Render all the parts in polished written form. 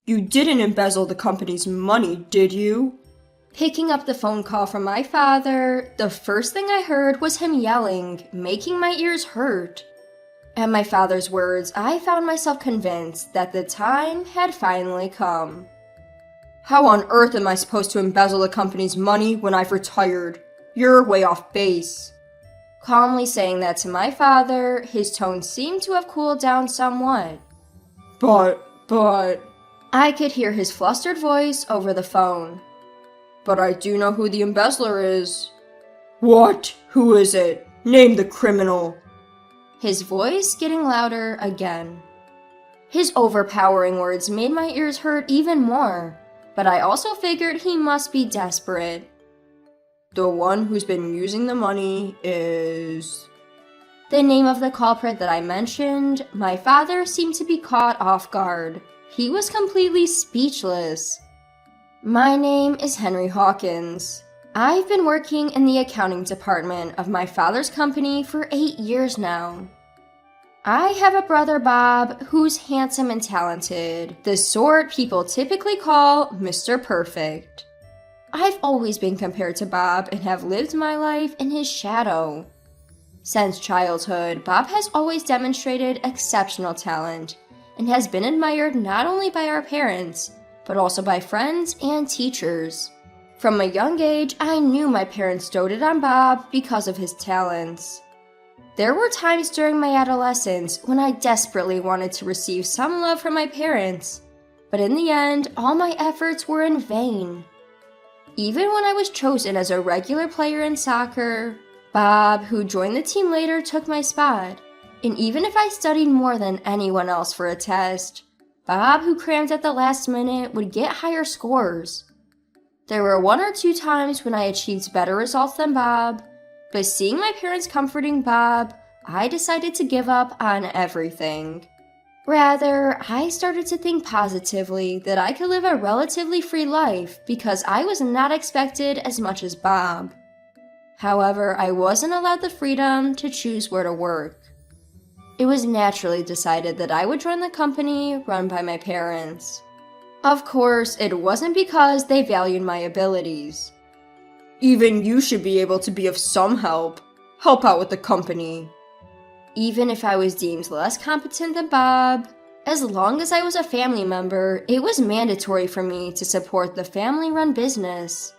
You didn't embezzle the company's money, did you? Picking up the phone call from my father, the first thing I heard was him yelling, making my ears hurt. At my father's words, I found myself convinced that the time had finally come. How on earth am I supposed to embezzle the company's money when I've retired? You're way off base. Calmly saying that to my father, his tone seemed to have cooled down somewhat. But... I could hear his flustered voice over the phone. But I do know who the embezzler is. What? Who is it? Name the criminal. His voice getting louder again. His overpowering words made my ears hurt even more, but I also figured he must be desperate. The one who's been using the money is... The name of the culprit that I mentioned, my father seemed to be caught off guard. He was completely speechless. My name is Henry Hawkins. I've been working in the accounting department of my father's company for 8 years now. I have a brother, Bob, who's handsome and talented, the sort people typically call Mr. Perfect. I've always been compared to Bob and have lived my life in his shadow. Since childhood, Bob has always demonstrated exceptional talent and has been admired not only by our parents, but also by friends and teachers. From a young age, I knew my parents doted on Bob because of his talents. There were times during my adolescence when I desperately wanted to receive some love from my parents, but in the end, all my efforts were in vain. Even when I was chosen as a regular player in soccer, Bob, who joined the team later, took my spot. And even if I studied more than anyone else for a test, Bob, who crammed at the last minute, would get higher scores. There were 1 or 2 times when I achieved better results than Bob, but seeing my parents comforting Bob, I decided to give up on everything. Rather, I started to think positively that I could live a relatively free life because I was not expected as much as Bob. However, I wasn't allowed the freedom to choose where to work. It was naturally decided that I would join the company run by my parents. Of course, it wasn't because they valued my abilities. Even you should be able to be of some help. Help out with the company. Even if I was deemed less competent than Bob, as long as I was a family member, it was mandatory for me to support the family-run business.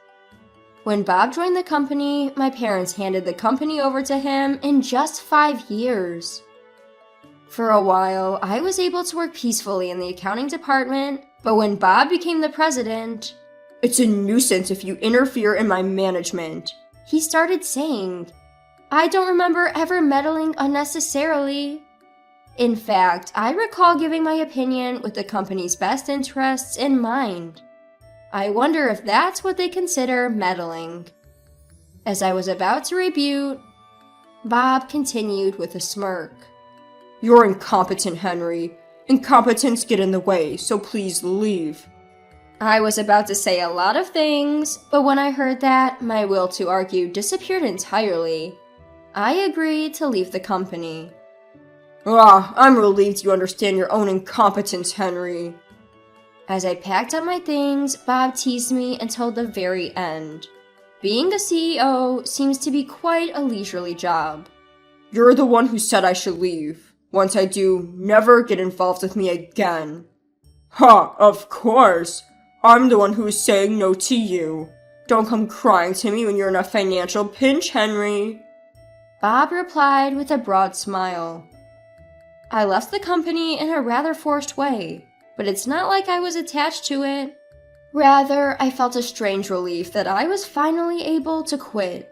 When Bob joined the company, my parents handed the company over to him in just 5 years. For a while, I was able to work peacefully in the accounting department, but when Bob became the president, "It's a nuisance if you interfere in my management," he started saying. I don't remember ever meddling unnecessarily. In fact, I recall giving my opinion with the company's best interests in mind. I wonder if that's what they consider meddling. As I was about to rebuke, Bob continued with a smirk. "You're incompetent, Henry. Incompetence get in the way, so please leave." I was about to say a lot of things, but when I heard that, my will to argue disappeared entirely. I agreed to leave the company. I'm relieved you understand your own incompetence, Henry." As I packed up my things, Bob teased me until the very end. Being a CEO seems to be quite a leisurely job. "You're the one who said I should leave. Once I do, never get involved with me again." "Ha, of course. I'm the one who is saying no to you. Don't come crying to me when you're in a financial pinch, Henry." Bob replied with a broad smile. I left the company in a rather forced way, but it's not like I was attached to it. Rather, I felt a strange relief that I was finally able to quit.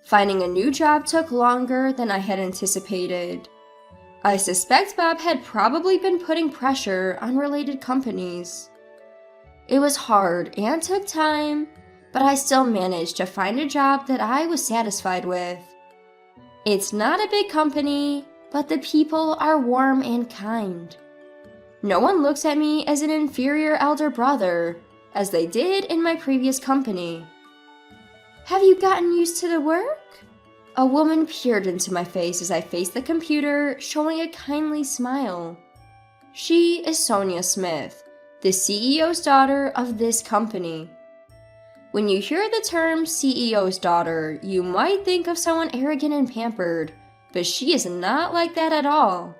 Finding a new job took longer than I had anticipated. I suspect Bob had probably been putting pressure on related companies. It was hard and took time, but I still managed to find a job that I was satisfied with. It's not a big company, but the people are warm and kind. No one looks at me as an inferior elder brother, as they did in my previous company. "Have you gotten used to the work?" A woman peered into my face as I faced the computer, showing a kindly smile. She is Sonia Smith, the CEO's daughter of this company. When you hear the term CEO's daughter, you might think of someone arrogant and pampered, but she is not like that at all.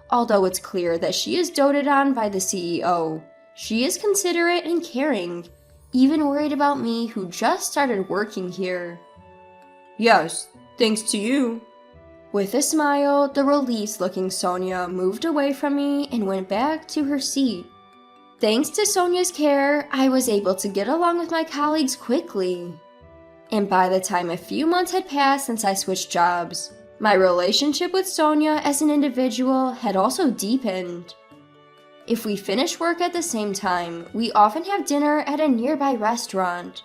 Although it's clear that she is doted on by the CEO, she is considerate and caring, even worried about me who just started working here. Yes, thanks to you. With a smile, the released-looking Sonia moved away from me and went back to her seat. Thanks to Sonia's care, I was able to get along with my colleagues quickly. And by the time a few months had passed since I switched jobs, my relationship with Sonia as an individual had also deepened. If we finish work at the same time, we often have dinner at a nearby restaurant.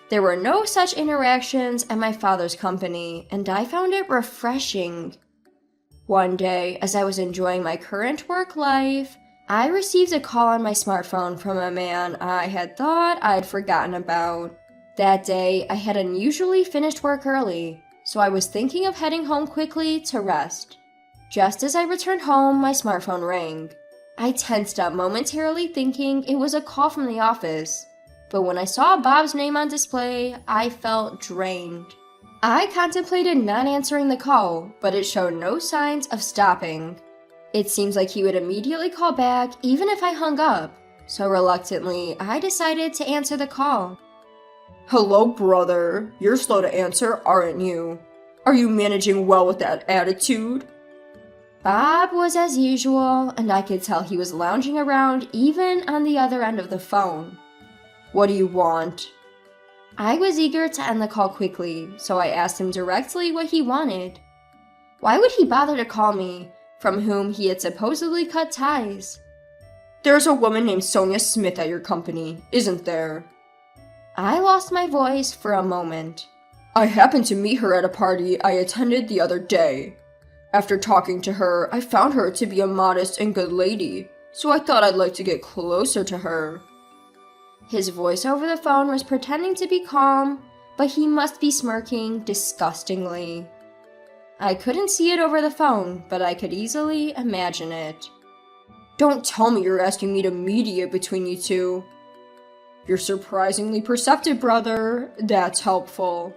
There were no such interactions at my father's company, and I found it refreshing. One day, as I was enjoying my current work life, I received a call on my smartphone from a man I had thought I'd forgotten about. That day, I had unusually finished work early, so I was thinking of heading home quickly to rest. Just as I returned home, my smartphone rang. I tensed up momentarily thinking it was a call from the office, but when I saw Bob's name on display, I felt drained. I contemplated not answering the call, but it showed no signs of stopping. It seems like he would immediately call back even if I hung up, so reluctantly, I decided to answer the call. Hello, brother. You're slow to answer, aren't you? Are you managing well with that attitude? Bob was as usual, and I could tell he was lounging around even on the other end of the phone. What do you want? I was eager to end the call quickly, so I asked him directly what he wanted. Why would he bother to call me, from whom he had supposedly cut ties? There's a woman named Sonia Smith at your company, isn't there? I lost my voice for a moment. I happened to meet her at a party I attended the other day. After talking to her, I found her to be a modest and good lady, so I thought I'd like to get closer to her. His voice over the phone was pretending to be calm, but he must be smirking disgustingly. I couldn't see it over the phone, but I could easily imagine it. Don't tell me you're asking me to mediate between you two. You're surprisingly perceptive, brother. That's helpful.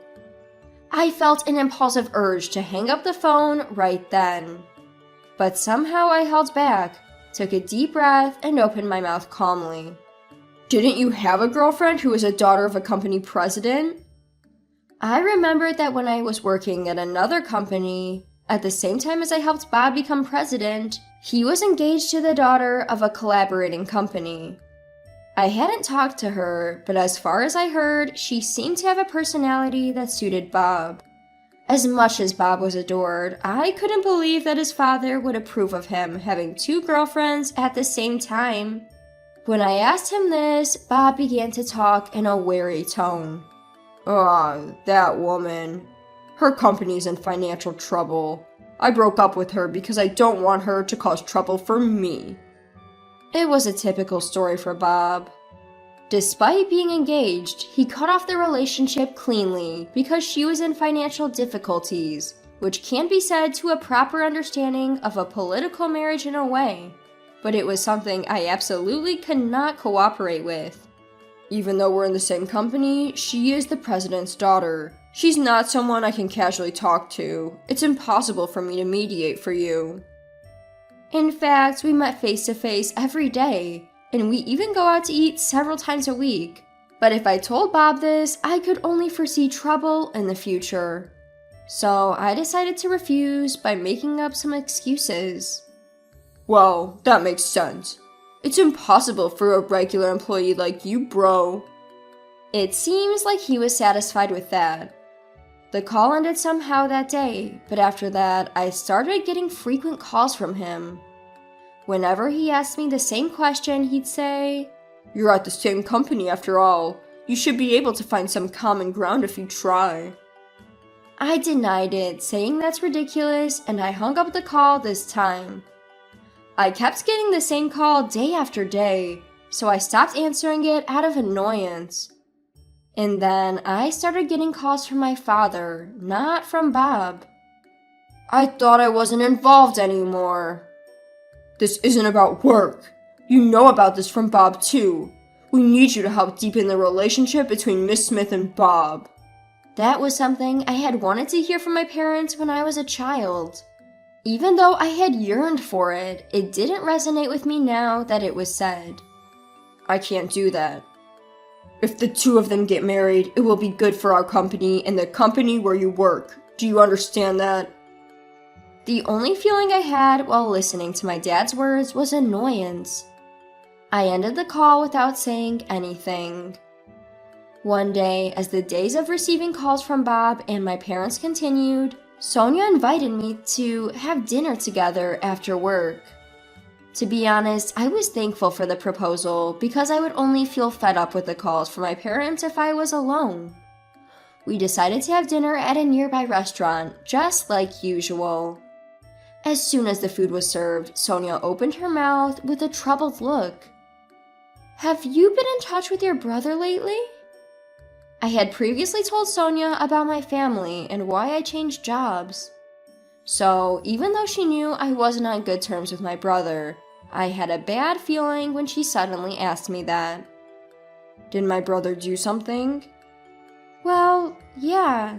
I felt an impulsive urge to hang up the phone right then. But somehow I held back, took a deep breath, and opened my mouth calmly. Didn't you have a girlfriend who was a daughter of a company president? I remembered that when I was working at another company, at the same time as I helped Bob become president, he was engaged to the daughter of a collaborating company. I hadn't talked to her, but as far as I heard, she seemed to have a personality that suited Bob. As much as Bob was adored, I couldn't believe that his father would approve of him having two girlfriends at the same time. When I asked him this, Bob began to talk in a wary tone. That woman. Her company's in financial trouble. I broke up with her because I don't want her to cause trouble for me. It was a typical story for Bob. Despite being engaged, he cut off the relationship cleanly because she was in financial difficulties, which can be said to a proper understanding of a political marriage in a way, but it was something I absolutely could not cooperate with. Even though we're in the same company, she is the president's daughter. She's not someone I can casually talk to. It's impossible for me to mediate for you. In fact, we met face to face every day, and we even go out to eat several times a week. But if I told Bob this, I could only foresee trouble in the future. So I decided to refuse by making up some excuses. Well, that makes sense. It's impossible for a regular employee like you, bro. It seems like he was satisfied with that. The call ended somehow that day, but after that, I started getting frequent calls from him. Whenever he asked me the same question, he'd say, "You're at the same company after all. You should be able to find some common ground if you try." I denied it, saying that's ridiculous, and I hung up the call this time. I kept getting the same call day after day, so I stopped answering it out of annoyance. And then I started getting calls from my father, not from Bob. I thought I wasn't involved anymore. This isn't about work. You know about this from Bob too. We need you to help deepen the relationship between Miss Smith and Bob. That was something I had wanted to hear from my parents when I was a child. Even though I had yearned for it, it didn't resonate with me now that it was said. I can't do that. If the two of them get married, it will be good for our company and the company where you work. Do you understand that? The only feeling I had while listening to my dad's words was annoyance. I ended the call without saying anything. One day, as the days of receiving calls from Bob and my parents continued, Sonia invited me to have dinner together after work. To be honest, I was thankful for the proposal because I would only feel fed up with the calls from my parents if I was alone. We decided to have dinner at a nearby restaurant, just like usual. As soon as the food was served, Sonia opened her mouth with a troubled look. "Have you been in touch with your brother lately?" I had previously told Sonia about my family and why I changed jobs. So, even though she knew I wasn't on good terms with my brother, I had a bad feeling when she suddenly asked me that. Did my brother do something? Well, yeah.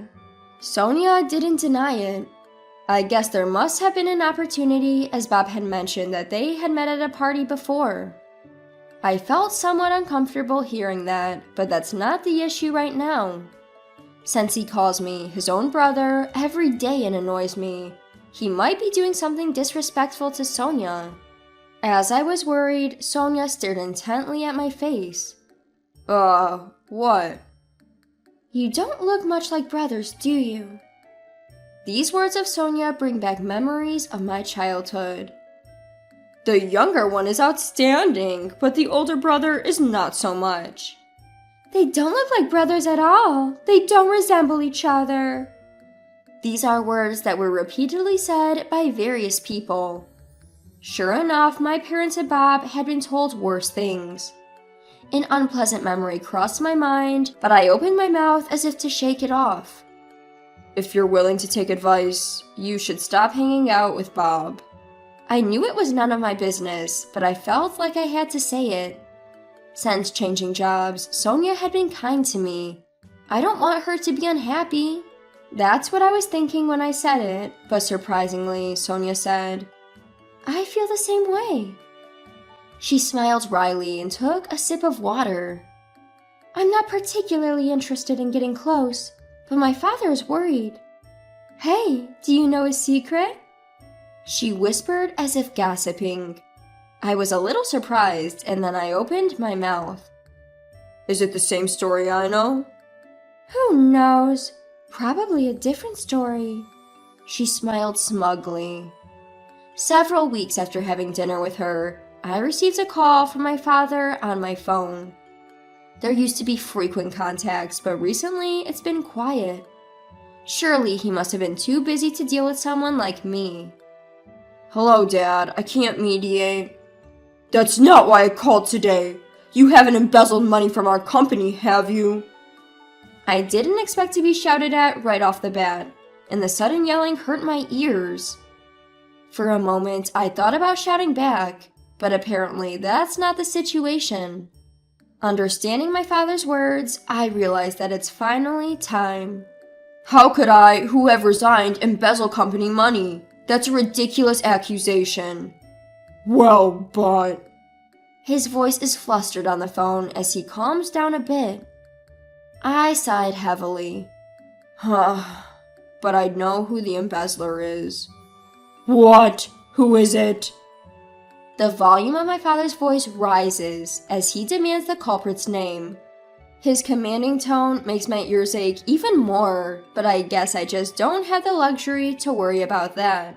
Sonia didn't deny it. I guess there must have been an opportunity, as Bob had mentioned that they had met at a party before. I felt somewhat uncomfortable hearing that, but that's not the issue right now. Since he calls me his own brother every day and annoys me, he might be doing something disrespectful to Sonia. As I was worried, Sonia stared intently at my face. What? "You don't look much like brothers, do you?" These words of Sonia bring back memories of my childhood. The younger one is outstanding, but the older brother is not so much. "They don't look like brothers at all. They don't resemble each other." These are words that were repeatedly said by various people. Sure enough, my parents and Bob had been told worse things. An unpleasant memory crossed my mind, but I opened my mouth as if to shake it off. If you're willing to take advice, you should stop hanging out with Bob. I knew it was none of my business, but I felt like I had to say it. Since changing jobs, Sonia had been kind to me. I don't want her to be unhappy. That's what I was thinking when I said it, but surprisingly, Sonia said, "I feel the same way." She smiled wryly and took a sip of water. "I'm not particularly interested in getting close, but my father is worried." "Hey, do you know his secret?" She whispered as if gossiping. I was a little surprised, and then I opened my mouth. "Is it the same story I know?" "Who knows? Probably a different story." She smiled smugly. Several weeks after having dinner with her, I received a call from my father on my phone. There used to be frequent contacts, but recently it's been quiet. Surely he must have been too busy to deal with someone like me. "Hello, Dad. I can't mediate." "That's not why I called today. You haven't embezzled money from our company, have you?" I didn't expect to be shouted at right off the bat, and the sudden yelling hurt my ears. For a moment, I thought about shouting back, but apparently that's not the situation. Understanding my father's words, I realized that it's finally time. "How could I, who have resigned, embezzle company money? That's a ridiculous accusation." "Well, but..." His voice is flustered on the phone as he calms down a bit. I sighed heavily. But I know who the embezzler is." "What? Who is it?" The volume of my father's voice rises as he demands the culprit's name. His commanding tone makes my ears ache even more, but I guess I just don't have the luxury to worry about that.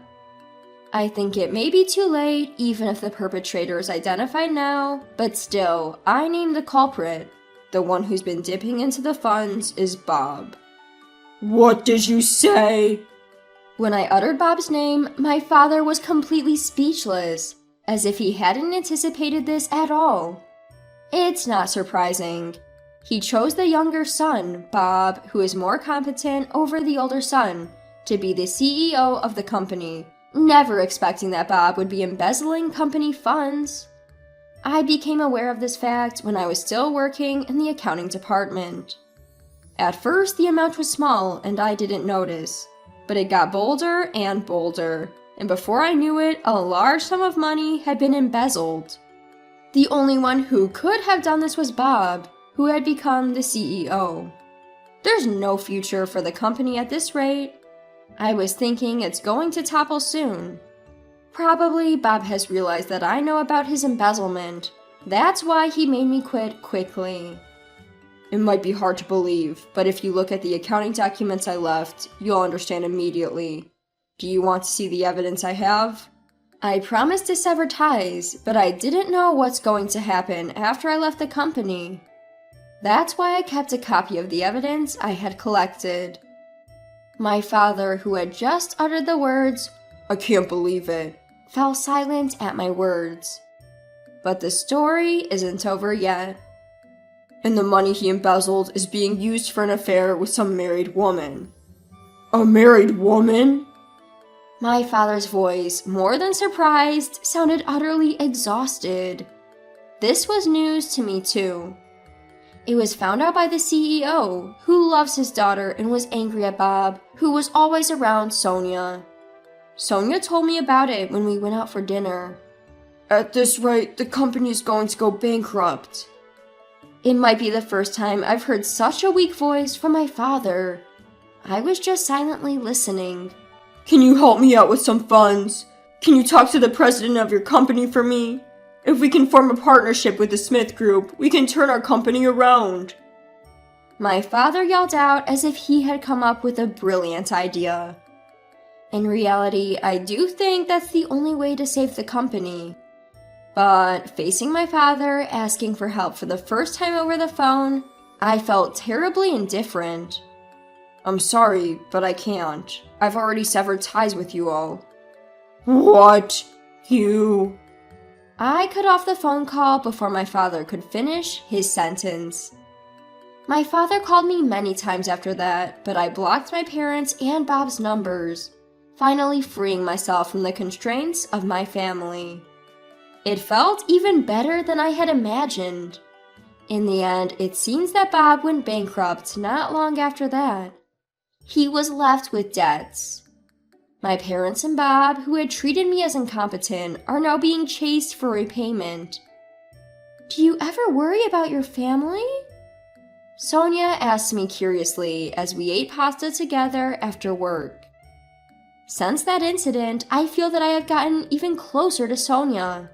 I think it may be too late, even if the perpetrator is identified now, but still, I name the culprit. The one who's been dipping into the funds is Bob. "What did you say?" When I uttered Bob's name, my father was completely speechless, as if he hadn't anticipated this at all. It's not surprising. He chose the younger son, Bob, who is more competent over the older son, to be the CEO of the company, never expecting that Bob would be embezzling company funds. I became aware of this fact when I was still working in the accounting department. At first, the amount was small and I didn't notice, but it got bolder and bolder, and before I knew it, a large sum of money had been embezzled. The only one who could have done this was Bob, who had become the CEO. There's no future for the company at this rate. I was thinking it's going to topple soon. Probably Bob has realized that I know about his embezzlement. That's why he made me quit quickly. It might be hard to believe, but if you look at the accounting documents I left, you'll understand immediately. Do you want to see the evidence I have? I promised to sever ties, but I didn't know what's going to happen after I left the company. That's why I kept a copy of the evidence I had collected. My father, who had just uttered the words, "I can't believe it," fell silent at my words. But the story isn't over yet. And the money he embezzled is being used for an affair with some married woman. A married woman? My father's voice, more than surprised, sounded utterly exhausted. This was news to me too. It was found out by the CEO, who loves his daughter and was angry at Bob, who was always around Sonia. Sonia told me about it when we went out for dinner. At this rate, the company's going to go bankrupt. It might be the first time I've heard such a weak voice from my father. I was just silently listening. Can you help me out with some funds? Can you talk to the president of your company for me? If we can form a partnership with the Smith Group, we can turn our company around. My father yelled out as if he had come up with a brilliant idea. In reality, I do think that's the only way to save the company. But facing my father asking for help for the first time over the phone, I felt terribly indifferent. I'm sorry, but I can't. I've already severed ties with you all. What? You? I cut off the phone call before my father could finish his sentence. My father called me many times after that, but I blocked my parents' and Bob's numbers, finally freeing myself from the constraints of my family. It felt even better than I had imagined. In the end, it seems that Bob went bankrupt not long after that. He was left with debts. My parents and Bob, who had treated me as incompetent, are now being chased for repayment. Do you ever worry about your family? Sonia asked me curiously as we ate pasta together after work. Since that incident, I feel that I have gotten even closer to Sonia.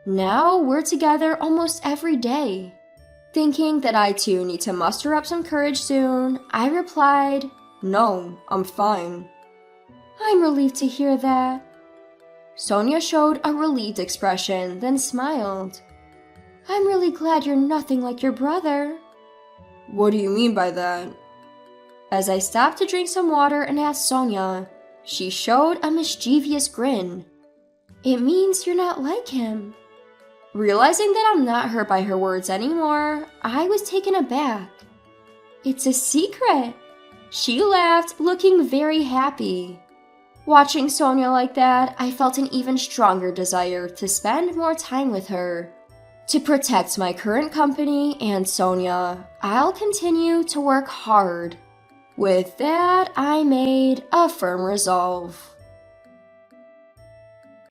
Now we're together almost every day. Thinking that I too need to muster up some courage soon, I replied, "No, I'm fine." I'm relieved to hear that. Sonia showed a relieved expression, then smiled. I'm really glad you're nothing like your brother. What do you mean by that? As I stopped to drink some water and asked Sonia, she showed a mischievous grin. It means you're not like him. Realizing that I'm not hurt by her words anymore, I was taken aback. It's a secret. She laughed, looking very happy. Watching Sonia like that, I felt an even stronger desire to spend more time with her. To protect my current company and Sonia, I'll continue to work hard. With that, I made a firm resolve.